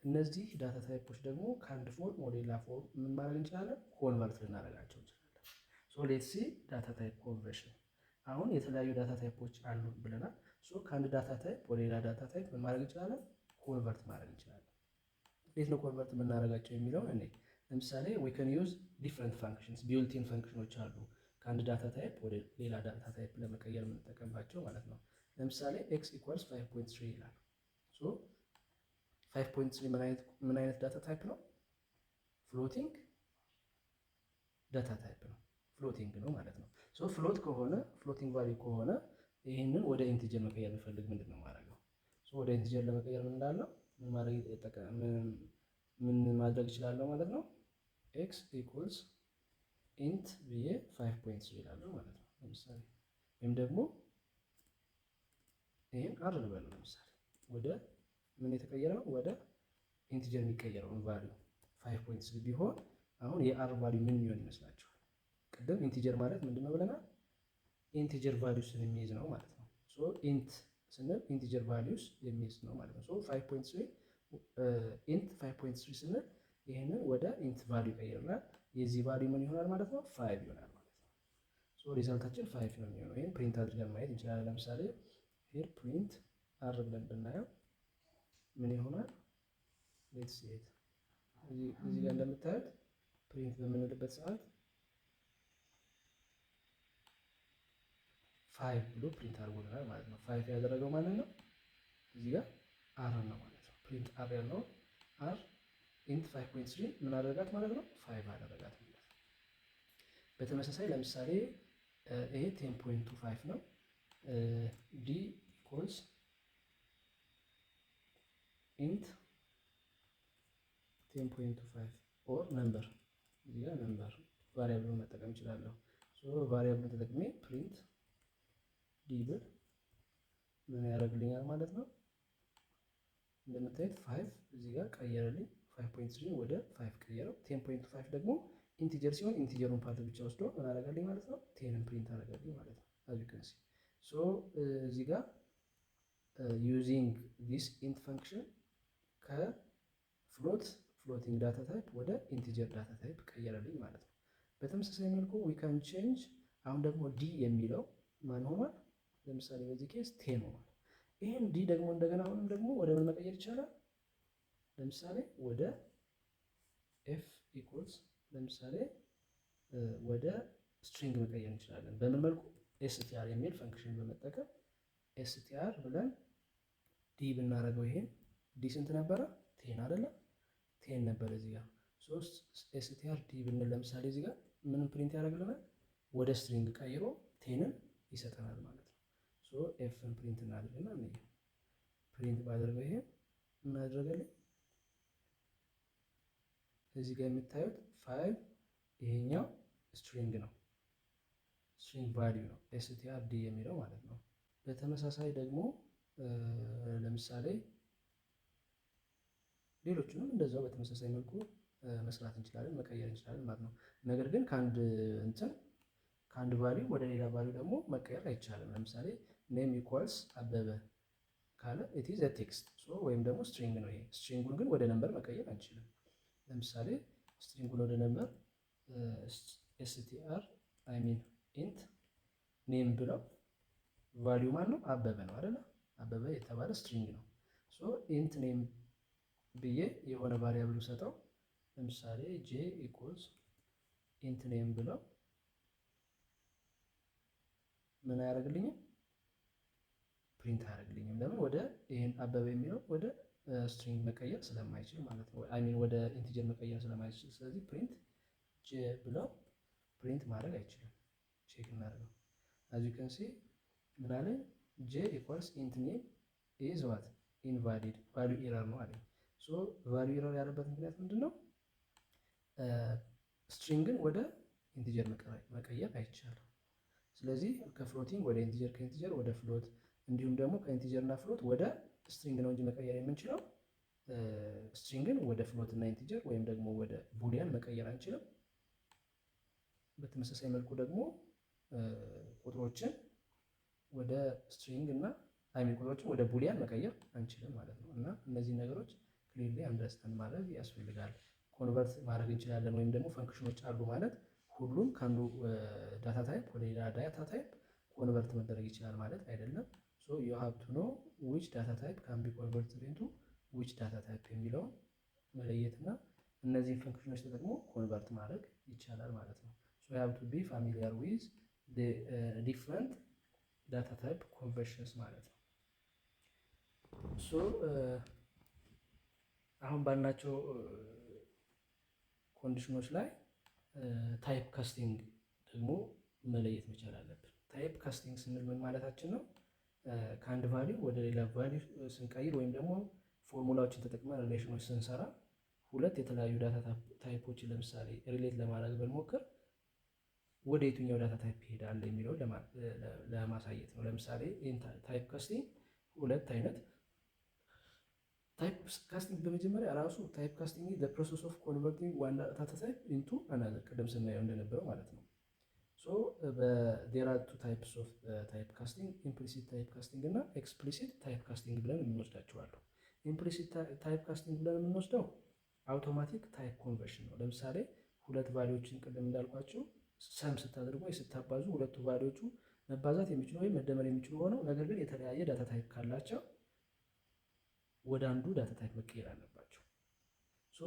እነዚህ ዳታ ታይፖች ደግሞ ከአንድ ፎርም ወደ ሌላ ፎርም ምን ማድረግ እንችላለን? ኮንቨርት ልናደርጋቸው እንችላለን። ሌትስ ሲ ዳታ ታይፕ ኮንቨርሽን። አሁን የተለያዩ ዳታ ታይፖች አሉ ብለናል። ከአንድ ዳታ ታይፕ ወደ ሌላ ዳታ ታይፕ ምን ማድረግ እንችላለን? ኮንቨርት ማድረግ እንችላለን። እንዴት ነው ኮንቨርት የምናደርጋቸው የሚለውን እኔ ለምሳሌ ዊ ካን ዩዝ ዲፍረንት ፋንክሽንስ ቢውልቲን ፈንክሽኖች አሉ ከአንድ ዳታ ታይፕ ወደ ሌላ ዳታ ታይፕ ለመቀየር የምንጠቀምባቸው ማለት ነው። ለምሳሌ ኤክስ ኢኳልስ 5.3 ይላል። 5.3 ምን አይነት ዳታ ታይፕ ነው? ፍሎቲንግ ዳታ ታይፕ ነው። ፍሎቲንግ ነው ማለት ነው። ፍሎት ከሆነ ፍሎቲንግ ቫልዩ ከሆነ ይህንን ወደ ኢንቲጀር መቀየር የሚፈልግ ምንድን ነው ማድረገው? ወደ ኢንቲጀር ለመቀየር ምን እንዳለው ምን ማድረግ እችላለሁ ማለት ነው። ኤክስ ኢኩልስ ኢንት ብዬ 5.3 ይላለሁ ማለት ነው። ለምሳሌ ወይም ደግሞ ይህን አር ልበለው። ለምሳሌ ወደ ምን የተቀየረው ወደ ኢንቲጀር የሚቀየረውን ቫልዩ 5.3 ቢሆን አሁን የአር ቫልዩ ምን የሚሆን ይመስላችኋል? ቅድም ኢንቲጀር ማለት ምንድን ነው ብለናል? ኢንቲጀር ቫልዩስ የሚይዝ ነው ማለት ነው። ኢንት ስንል ኢንቲጀር ቫልዩስ የሚይዝ ነው ማለት ነው። 5.3 ኢንት 5.3 ስንል ይህንን ወደ ኢንት ቫልዩ ይቀይርናል። የዚህ ቫልዩ ምን ይሆናል ማለት ነው? 5 ይሆናል ማለት ነው። ሪዛልታችን 5 ነው የሚሆነው። ይህን ፕሪንት አድርገን ማየት እንችላለን። ለምሳሌ ሄር ፕሪንት አር ብለን ብናየው ምን ይሆናል? ሌትስ ሲ ኢት እዚህ ጋር እንደምታዩት ፕሪንት በምንልበት ሰዓት 5 ብሎ ፕሪንት አድርጎልናል ማለት ነው። 5 ያደረገው ማለት ነው እዚህ ጋር አር ነው ማለት ነው። ፕሪንት አር ያለው አር ኢንት 5.3 ምን አደረጋት ማለት ነው? 5 አደረጋት ማለት ነው። በተመሳሳይ ለምሳሌ ይሄ 10.25 ነው። ዲ ኢኩዋልስ ኢንት 10.25 ኦር ነምበር እዚህ ጋር ነምበር ቫሪያብሉን መጠቀም እችላለሁ። ቫሪያብሉን ተጠቅሜ ፕሪንት ዲ ብል ምን ያደርግልኛል ማለት ነው? እንደምታዩት 5 እዚህ ጋር ቀየረልኝ። 5.3 ወደ 5 ቀየረው። 10.5 ደግሞ ኢንቲጀር ሲሆን ኢንቲጀሩን ፓርት ብቻ ወስዶ ምን አደረገልኝ ማለት ነው? 10ን ፕሪንት አደረገልኝ ማለት ነው። አዝ ዩ ካን ሲ እዚህ ጋር ዩዚንግ ዲስ ኢንት ፈንክሽን ከፍሎቲንግ ዳታ ታይፕ ወደ ኢንቲጀር ዳታ ታይፕ ቀየረልኝ ማለት ነው። በተመሳሳይ መልኩ ዊ ካን ቼንጅ። አሁን ደግሞ ዲ የሚለው ማን ሆኗል? ለምሳሌ በዚህ ኬስ 10 ሆኗል። ይህን ዲ ደግሞ እንደገና አሁንም ደግሞ ወደ ምን መቀየር ይቻላል? ለምሳሌ ወደ ኤፍ ኢኩልስ ለምሳሌ ወደ ስትሪንግ መቀየር እንችላለን። በምን መልኩ? ኤስቲአር የሚል ፈንክሽን በመጠቀም ኤስቲአር ብለን ዲ ብናደርገው ይሄን ዲ ስንት ነበረ? 10 አይደለ? 10 ነበረ እዚህ ጋር 3 ኤስቲአር ዲ ብንል ለምሳሌ እዚህ ጋር ምንም ፕሪንት ያደርግልናል? ወደ ስትሪንግ ቀይሮ 10ን ይሰጠናል ማለት ነው። ኤፍን ፕሪንት እናድርግና እንየው። ፕሪንት ባደርገው ይሄ ምን አደረገልኝ? እዚህ ጋር የምታዩት 5 ይሄኛው ስትሪንግ ነው፣ ስትሪንግ ቫልዩ ነው ኤስቲአር ዲ የሚለው ማለት ነው። በተመሳሳይ ደግሞ ለምሳሌ ሌሎቹንም እንደዛው በተመሳሳይ መልኩ መስራት እንችላለን፣ መቀየር እንችላለን ማለት ነው። ነገር ግን ከአንድ ቫልዩ ወደ ሌላ ቫልዩ ደግሞ መቀየር አይቻልም። ለምሳሌ ኔም ኢኳልስ አበበ ካለ ኢት ኢዝ አ ቴክስት ወይም ደግሞ ስትሪንግ ነው። ይሄ ስትሪንጉን ግን ወደ ነምበር መቀየር አንችልም። ለምሳሌ ስትሪንጉን ወደ ነምበር ኤስቲአር አይ ሚን ኢንት ኔም ብለው ቫልዩ ማን ነው? አበበ ነው አይደለ? አበበ የተባለ ስትሪንግ ነው። ኢንት ኔም ብዬ የሆነ ቫሪያብል ሰጠው። ለምሳሌ ጄ ኢኩልስ ኢንት ኔም ብለው ምን አያደርግልኝም? ፕሪንት አያደርግልኝም። ለምን? ወደ ይሄን አበበ የሚለው ወደ ስትሪንግ መቀየር ስለማይችል ማለት ነው። አይ ሚን ወደ ኢንቲጀር መቀየር ስለማይችል፣ ስለዚህ ፕሪንት ጄ ብለው ፕሪንት ማድረግ አይችልም። ቼክ እናደርገው። አዝ ዩ ካን ሲ ምን አለ? ጄ ኢኳልስ ኢንት ኔም ኢዝ ዋት ኢንቫሊድ ቫልዩ ኤረር ነው አለ። ቫልዩ ኤረር ያለበት ምክንያት ምንድን ነው? ስትሪንግን ወደ ኢንቲጀር መቀየር አይቻልም። ስለዚህ ከፍሎቲንግ ወደ ኢንቲጀር፣ ከኢንቲጀር ወደ ፍሎት እንዲሁም ደግሞ ከኢንቲጀር እና ፍሎት ወደ ስትሪንግ ነው እንጂ መቀየር የምንችለው ስትሪንግን ወደ ፍሎት እና ኢንቲጀር ወይም ደግሞ ወደ ቡሊያን መቀየር አንችልም። በተመሳሳይ መልኩ ደግሞ ቁጥሮችን ወደ ስትሪንግ እና አይሚን ቁጥሮችን ወደ ቡሊያን መቀየር አንችልም ማለት ነው። እና እነዚህ ነገሮች ክሊርሊ አንደርስታንድ ማድረግ ያስፈልጋል። ኮንቨርት ማድረግ እንችላለን ወይም ደግሞ ፈንክሽኖች አሉ ማለት ሁሉም ከአንዱ ዳታ ታይፕ ወደ ሌላ ዳታ ታይፕ ኮንቨርት መደረግ ይችላል ማለት አይደለም። ሶ ዩ ሃቭ ቱ ኖ ዊች ዳታ ታይፕ ካን ቢ ኮንቨርትድ ኢንቱ ዊች ዳታ ታይፕ የሚለውን መለየትና እነዚህን ፈንክሽኖች ተጠቅሞ ኮንቨርት ማድረግ ይቻላል ማለት ነው። ሶ ዩ ሃቭ ቱ ቢ ፋሚሊያር ዊዝ ዲፍረንት ዳታ ታይፕ ኮንቨርሽንስ ማለት ነው። ሶ አሁን ባልናቸው ኮንዲሽኖች ላይ ታይፕ ካስቲንግ ደግሞ መለየት መቻል አለብን። ታይፕ ካስቲንግ ስንል ምን ማለታችን ነው? ከአንድ ቫሊዩ ወደ ሌላ ቫሊዩ ስንቀይር ወይም ደግሞ ፎርሙላዎችን ተጠቅመን ሪሌሽኖች ስንሰራ ሁለት የተለያዩ ዳታ ታይፖችን ለምሳሌ ሪሌት ለማድረግ ብንሞክር ወደ የትኛው ዳታ ታይፕ ይሄዳል የሚለውን ለማሳየት ነው። ለምሳሌ ታይፕ ካስቲንግ ሁለት አይነት ታይፕ ካስቲንግ በመጀመሪያ ራሱ ታይፕ ካስቲንግ ዘ ፕሮሰስ ኦፍ ኮንቨርቲንግ ዋን ዳታ ታይፕ ኢንቱ አናዘር ቅድም ስናየው እንደነበረው ማለት ነው። ሶ ዜር አር ቱ ታይፕስ ኦፍ ታይፕ ካስቲንግ ኢምፕሊሲት ታይፕ ካስቲንግ እና ኤክስፕሊሲት ታይፕ ካስቲንግ ብለን የምንወስዳቸዋለሁ። ኢምፕሊሲት ታይፕ ካስቲንግ ብለን የምንወስደው አውቶማቲክ ታይፕ ኮንቨርሽን ነው። ለምሳሌ ሁለት ቫሊዎችን ቅድም እንዳልኳቸው ሰም ስታደርጉ ወይ ስታባዙ ሁለቱ ቫሊዎቹ መባዛት የሚችሉ ወይም መደመር የሚችሉ ሆነው ነገር ግን የተለያየ ዳታ ታይፕ ካላቸው ወደ አንዱ ዳታ ታይፕ መቀየር አለባቸው። ሶ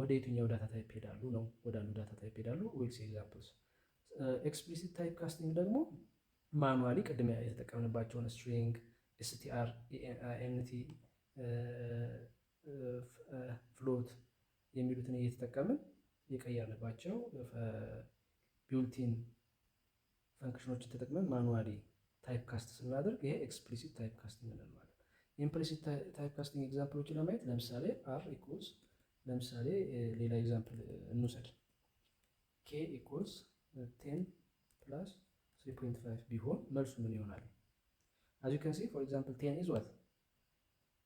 ወደ የትኛው ዳታ ታይፕ ሄዳሉ ነው? ወደ አንዱ ዳታ ታይፕ ሄዳሉ። ዊልስ ኤግዛምፕልስ። ኤክስፕሊሲት ታይፕ ካስቲንግ ደግሞ ማኑዋሊ ቅድም የተጠቀምንባቸውን ስትሪንግ፣ ኤስቲአር፣ ኤንቲ፣ ፍሎት የሚሉትን እየተጠቀምን የቀየርንባቸው ቢውልቲን ፈንክሽኖችን ተጠቅመን ማኑዋሊ ታይፕ ካስት ስናደርግ ይሄ ኤክስፕሊሲት ታይፕ ካስቲንግ እንለዋለን። ኢምፕሊሲት ታይፕ ካስቲንግ ኤግዛምፕሎችን ለማየት ለምሳሌ አር ኢኩልስ ለምሳሌ ሌላ ኤግዛምፕል እንውሰድ። ኬ ኢኩልስ 10 ፕላስ 3.5 ቢሆን መልሱ ምን ይሆናል? አዝ ዩ ካን ሲ ፎር ኤግዛምፕል 10 ኢዝ ዋት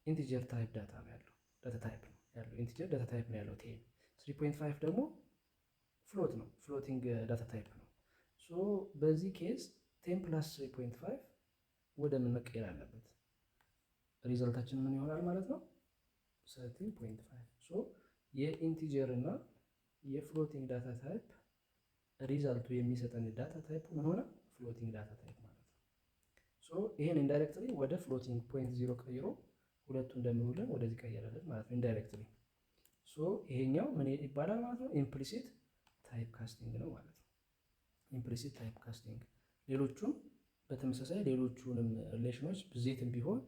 ኢንቲጀር ታይፕ ዳታ ነው ያለው ዳታ ታይፕ ነው ያለው ኢንቲጀር ዳታ ታይፕ ነው ያለው 10 3.5 ደግሞ ፍሎት ነው ፍሎቲንግ ዳታ ታይፕ ነው። ሶ በዚህ ኬዝ 10 ፕላስ 3.5 ወደ ምን መቀየር አለበት? ሪዘልታችን ምን ይሆናል ማለት ነው? 13.5 ሶ የኢንቲጀር እና የፍሎቲንግ ዳታ ታይፕ ሪዛልቱ የሚሰጠን ዳታ ታይፕ ምን ሆነ? ፍሎቲንግ ዳታ ታይፕ ማለት ነው። ሶ ይሄን ኢንዳይሬክትሊ ወደ ፍሎቲንግ 0.0 ቀይሮ ሁለቱን ደምሩልን ወደዚህ ቀየረልን ማለት ነው ኢንዳይሬክትሊ። ሶ ይሄኛው ምን ይባላል ማለት ነው? ኢምፕሊሲት ታይፕ ካስቲንግ ነው ማለት ነው። ኢምፕሊሲት ታይፕ ካስቲንግ ሌሎቹም በተመሳሳይ ሌሎቹንም ሪሌሽኖች ብዜትም ቢሆን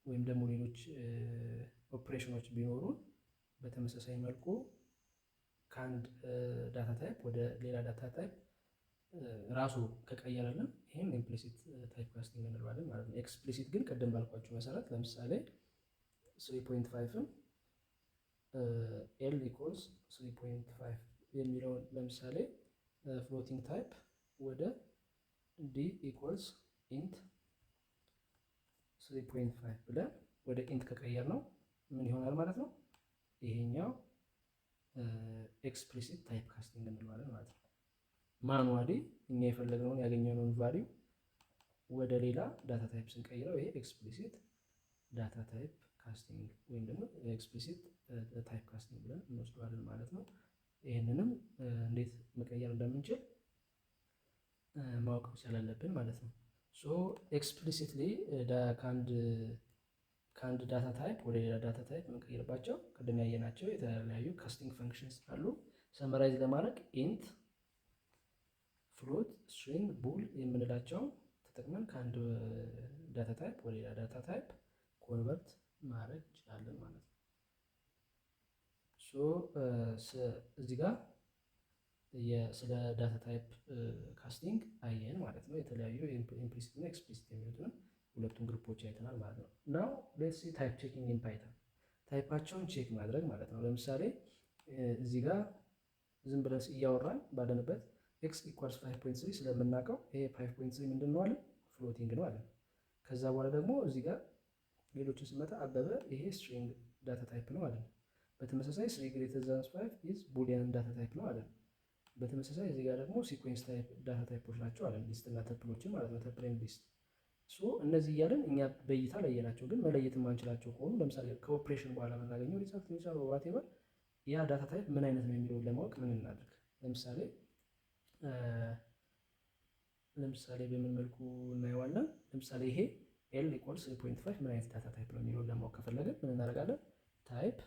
ወይም ደግሞ ሌሎች ኦፕሬሽኖች ቢኖሩ በተመሳሳይ መልኩ ከአንድ ዳታ ታይፕ ወደ ሌላ ዳታ ታይፕ ራሱ ከቀየረልን ይህም ኢምፕሊሲት ታይፕ ካስቲንግ እንለዋለን ማለት ነው። ኤክስፕሊሲት ግን ቅድም ባልኳቸው መሰረት ለምሳሌ 3.5ን ኤል ኢኮልስ 3.5 የሚለውን ለምሳሌ ፍሎቲንግ ታይፕ ወደ ዲ ኢኮልስ ኢንት 3.5 ብለን ወደ ኢንት ከቀየር ነው ምን ይሆናል ማለት ነው? ይሄኛው ኤክስፕሊሲት ታይፕ ካስቲንግ እንለዋለን ማለት ነው። ማኑዋሊ እኛ የፈለግነውን ያገኘነውን ቫሊዩ ወደ ሌላ ዳታ ታይፕ ስንቀይረው ይሄ ኤክስፕሊሲት ዳታ ታይፕ ካስቲንግ ወይም ደግሞ ኤክስፕሊሲት ታይፕ ካስቲንግ ብለን እንወስደዋለን ማለት ነው። ይህንንም እንዴት መቀየር እንደምንችል ማወቅ መቻል አለብን ማለት ነው። ሶ ኤክስፕሊሲትሊ ከአንድ ዳታ ታይፕ ወደ ሌላ ዳታ ታይፕ የምንቀይርባቸው ቅድም ያየናቸው የተለያዩ ካስቲንግ ፈንክሽንስ አሉ። ሰመራይዝ ለማድረግ ኢንት፣ ፍሎት፣ ስትሪንግ፣ ቡል የምንላቸው ተጠቅመን ከአንድ ዳታ ታይፕ ወደ ሌላ ዳታ ታይፕ ኮንቨርት ማድረግ እንችላለን ማለት ነው። ሶ እዚህ ጋር ስለ ዳታ ታይፕ ካስቲንግ አየን ማለት ነው። የተለያዩ ኢምፕሊሲት እና ኤክስፕሊሲት የሚሉትን ሁለቱን ግሩፖች አይተናል ማለት ነው። ናው ሌትስ ሲ ታይፕ ቼኪንግ ኢን ፓይተን ታይፓቸውን ቼክ ማድረግ ማለት ነው። ለምሳሌ እዚህ ጋር ዝም ብለን እያወራን ባለንበት ኤክስ ኢኳልስ 5.3 ስለምናውቀው ይሄ 5.3 ምንድን ነው አለ ፍሎቲንግ ነው አለ። ከዛ በኋላ ደግሞ እዚህ ጋር ሌሎችን ስመጣ አበበ ይሄ ስትሪንግ ዳታ ታይፕ ነው አለ። በተመሳሳይ 3 ግሬተር ዛን 5 ኢዝ ቡሊያን ዳታ ታይፕ ነው አለ። በተመሳሳይ እዚህ ጋር ደግሞ ሲኩዌንስ ታይፕ ዳታ ታይፖች ናቸው አለ ሊስት እና ተፕሎችን ማለት ነው ተፕል ኤንድ ሊስት። እነዚህ እያለን እኛ በእይታ ለየናቸው። ግን መለየት የማንችላቸው ከሆኑ ለምሳሌ ከኦፕሬሽን በኋላ የምናገኘው ሪዛልት ሊሆን ዋቴቨር ያ ዳታ ታይፕ ምን አይነት ነው የሚለውን ለማወቅ ምን እናድርግ? ለምሳሌ በምን መልኩ እናየዋለን? ለምሳሌ ይሄ ኤል ኢኳልስ 3.5 ምን አይነት ዳታ ታይፕ ነው የሚለውን ለማወቅ ከፈለግን ምን እናደርጋለን? ታይፕ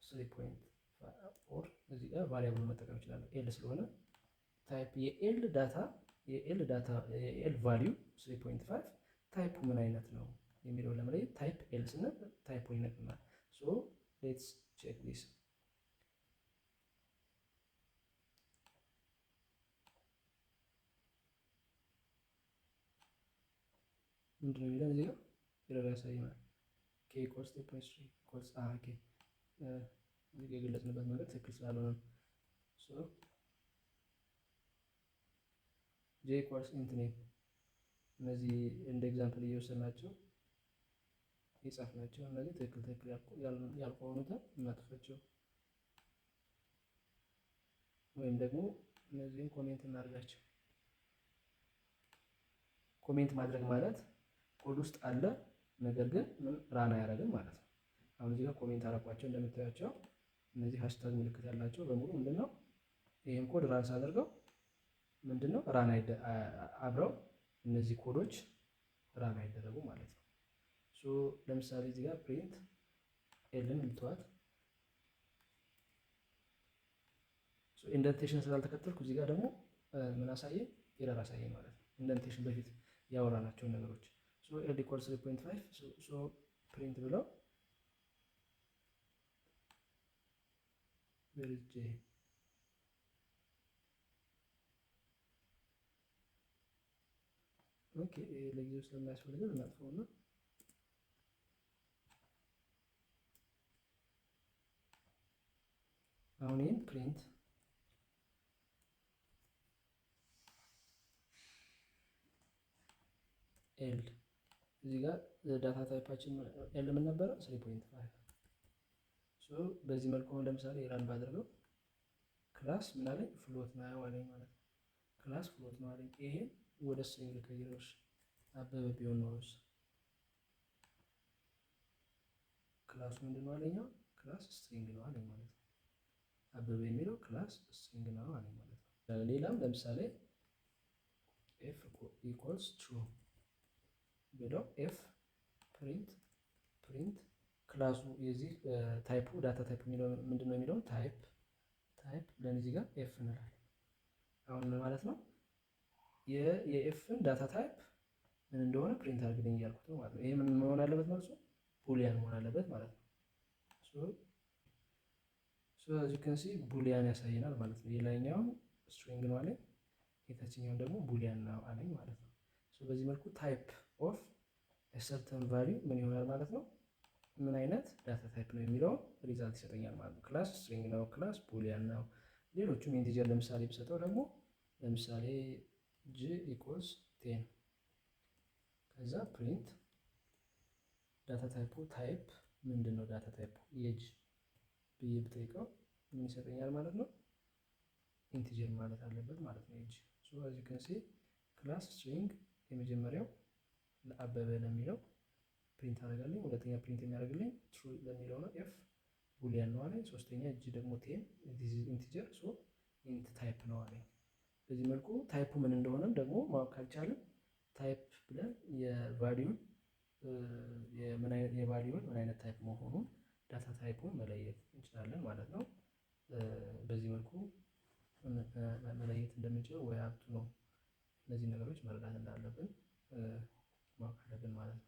3.5 እዚህ ጋር ቫሪያብል መጠቀም እንችላለን። ኤል ስለሆነ ታይፕ የኤል ቫሊዩ 3.5 ታይፑ ምን አይነት ነው የሚለውን ለመለየት ታይፕ ኤል ስንል ታይፑ ይነግረናል። ሶ ሌትስ ቼክ ዲስ። ምንድን ነው የሚለው እዚህ ጋር ኤረር ያሳየናል። ኬ ኢኳልስ 3.3 ኢኳልስ ኦኬ እዚህ ጋር የገለጽንበት መንገድ ትክክል ስላልሆነ ሶ ጄ ኢኳልስ ኢንት ኔም እነዚህ እንደ ኤግዛምፕል እየወሰድናቸው የጻፍናቸው እነዚህ ትክክል ያልሆኑትን እናጥፋቸው ወይም ደግሞ እነዚህን ኮሜንት እናድርጋቸው። ኮሜንት ማድረግ ማለት ኮድ ውስጥ አለ ነገር ግን ራን አያደርግም ማለት ነው። አሁን እዚህ ጋር ኮሜንት አደረኳቸው እንደምታያቸው እነዚህ ሃሽታግ ምልክት ያላቸው በሙሉ ምንድነው ይሄን ኮድ ራን ሳደርገው ምንድነው ራን አብረው እነዚህ ኮዶች ራን አይደረጉ ማለት ነው። ሶ ለምሳሌ እዚህ ጋር ፕሪንት ኤልን ልተዋት። ሶ ኢንደንቴሽን ስላልተከተልኩ እዚህ ጋር ደግሞ ምን አሳየኝ? ኤረር አሳየኝ ማለት ነው። ኢንደንቴሽን በፊት ያወራናቸው ነገሮች ሶ ኤል ኢኳልስ 3.5 ሶ ፕሪንት ብለው ቬሪጄ ኦኬ ለጊዜው ስለማያስፈልገን እናጥፈውና አሁን ይህን ፕሪንት ኤል እዚህ ጋር ዳታ ታይፓችን ኤል ምን ነበረ? 3.5 ሶ በዚህ መልኩ አሁን ለምሳሌ ራን ባደርገው ክላስ ምን አለኝ? ፍሎት ነው አለኝ ማለት ነው። ክላስ ፍሎት ነው አለኝ። ይሄን ወደ ስትሪንግ ልቀይረውስ አበበ ቢሆን ኖሮስ ክላሱ ምንድነው አለኝ? ክላስ ስትሪንግ ነው አለኝ ማለት ነው። አበበ የሚለው ክላስ ስትሪንግ ነው አለኝ ማለት ነው። ሌላም ለምሳሌ ኤፍ ኢኳልስ ትሩ ብለው ኤፍ ፕሪንት ክላሱ የዚህ ታይፑ ዳታ ታይፕ የሚለው ምንድነው የሚለው ታይፕ ብለን እዚህ ጋር ኤፍ እንላለን። አሁን ምን ማለት ነው? የኤፍን ዳታ ታይፕ ምን እንደሆነ ፕሪንት አድርግልኝ እያልኩት ነው ማለት ነው። ይሄ ምን መሆን አለበት ማለት ነው? ቡሊያን መሆን አለበት ማለት ነው። ሶ as you can see ቡሊያን ያሳየናል ማለት ነው። የላይኛውን ስትሪንግ ነው አለኝ፣ የታችኛውን ደግሞ ቡሊያን ነው አለኝ ማለት ነው። ሶ በዚህ መልኩ ታይፕ ኦፍ ሰርተን ቫልዩ ምን ይሆናል ማለት ነው? ምን አይነት ዳታ ታይፕ ነው የሚለውን ሪዛልት ይሰጠኛል ማለት ነው። ክላስ ስትሪንግ ነው፣ ክላስ ቡሊያን ነው። ሌሎቹም ኢንቲጀር ለምሳሌ ብሰጠው ደግሞ ለምሳሌ ጂ ኢኳልስ 10 ከዛ ፕሪንት ዳታ ታይፑ ታይፕ ምንድን ነው? ዳታ ታይፑ የጂ ብዬ ብጠይቀው ምን ይሰጠኛል ማለት ነው? ኢንቲጀር ማለት አለበት ማለት ነው የጂ። ሶ as you can see ክላስ ስትሪንግ የመጀመሪያው ለአበበ ለሚለው ፕሪንት አደርጋለሁ። ሁለተኛ ፕሪንት የሚያደርግልኝ ትሩ ለሚለው ነው ኤፍ ቡሊያን ነው አለኝ። ሶስተኛ እጅ ደግሞ ቴን ኢንቲጀር ሶ ኢንት ታይፕ ነው አለኝ። በዚህ መልኩ ታይፑ ምን እንደሆነም ደግሞ ማወቅ ካልቻለን ታይፕ ብለን የቫልዩን ምን አይነት ታይፕ መሆኑን ዳታ ታይፑን መለየት እንችላለን ማለት ነው። በዚህ መልኩ መለየት እንደምንችለው ወይ ሀብቱ ነው እነዚህ ነገሮች መረዳት እንዳለብን ማወቅ አለብን ማለት ነው።